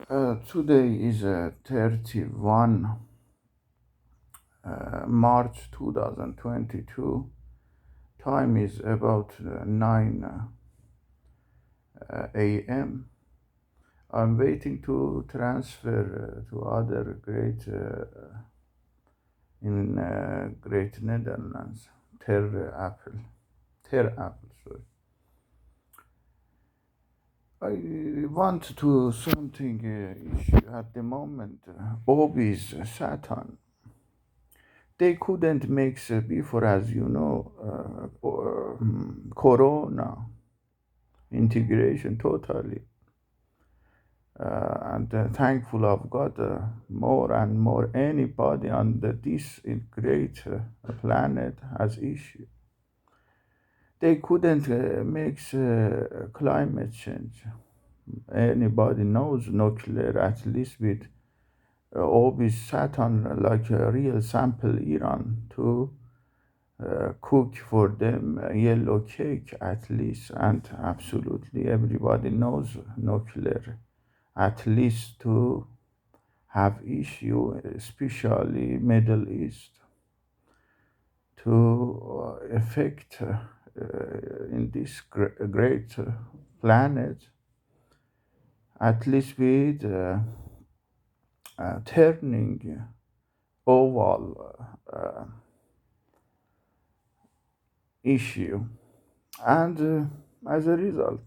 Today is 31 March 2022. Time is about 9 a.m. I'm waiting to transfer to other great in Great Netherlands, Ter Apple. Sorry. I want to something issue at the moment. Obis Satan. They couldn't mix before, as you know, Corona integration totally. And thankful of God, more and more anybody on this great planet has issue. They couldn't mix climate change. Anybody knows nuclear, at least with always Saturn, like a real sample Iran to cook for them a yellow cake at least, and absolutely everybody knows nuclear, at least to have issue, especially Middle East, to affect in this great planet, at least with turning oval issue. And as a result,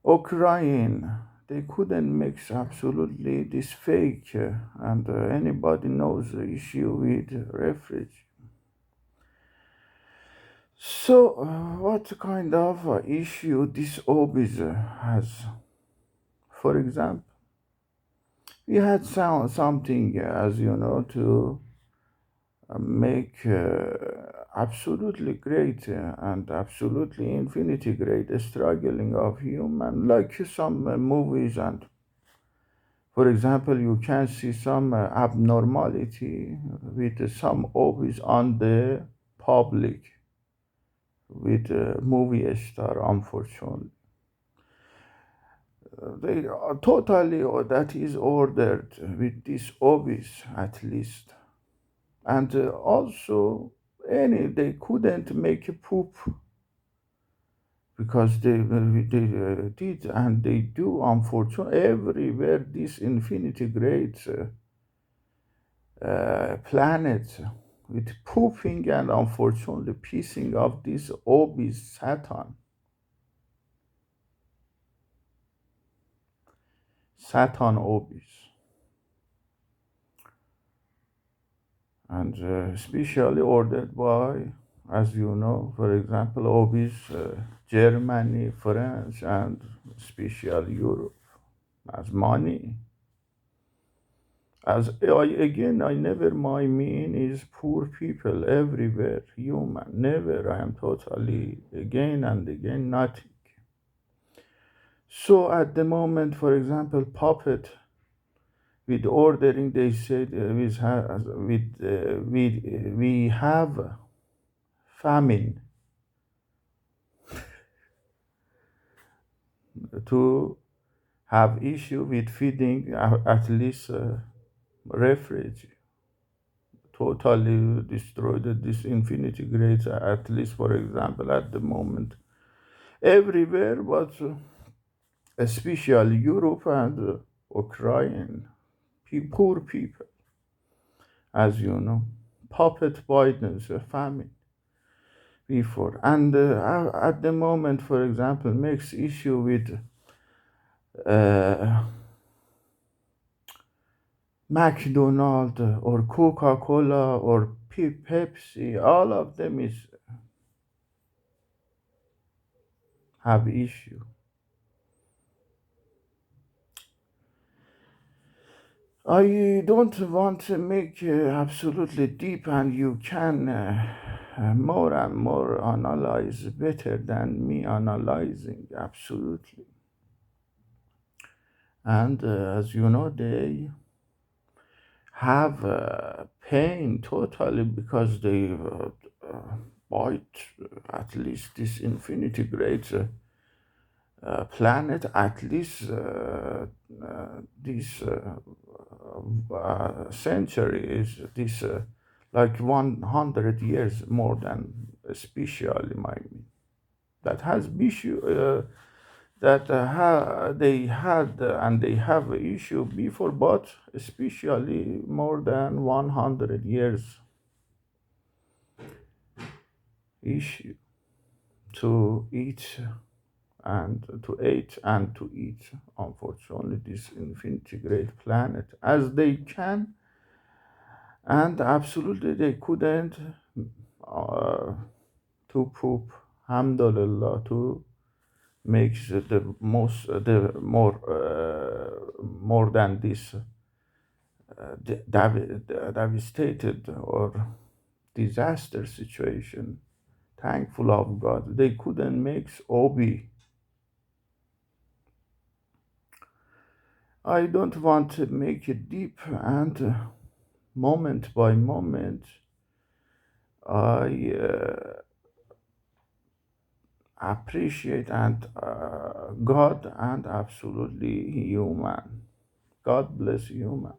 Ukraine, they couldn't mix absolutely this fake, and anybody knows the issue with refugee. So, what kind of issue this obis has? For example, we had something, as you know, to make absolutely great and absolutely infinity great struggling of human, like some movies. And for example, you can see some abnormality with some obis on the public with movie star, unfortunately. They are totally, that is ordered with this obis at least. And also, they couldn't make a poop because they did, and they do, unfortunately, everywhere this infinity great planet with pooping and unfortunately piecing of this obis Saturn obis. And especially ordered by, as you know, for example, obis Germany, France, and especially Europe as money. As I never, my mean is poor people everywhere, human, never, I am totally again and again nothing. So at the moment, for example, puppet with ordering, they said we have famine to have issue with feeding at least refugee. Totally destroyed this infinity great, at least for example at the moment everywhere, but especially Europe and Ukraine, poor people, as you know, puppet Biden's famine before. And at the moment, for example, makes issue with McDonald's or Coca-Cola or Pepsi, all of them is have issue. I don't want to make absolutely deep, and you can more and more analyze better than me analyzing absolutely. And as you know, they have pain totally because they bite at least this infinity great planet, at least this century is this like 100 years more than especially my that has issue that they had and they have issue before, but especially more than 100 years issue to eat and to eat. Unfortunately, this infinity great planet as they can, and absolutely they couldn't uh, to poop. Alhamdulillah, to makes the most the more than this devastated or disaster situation. Thankful of God, they couldn't make Obi. I don't want to make it deep, and moment by moment, I appreciate and God and absolutely human. God bless human.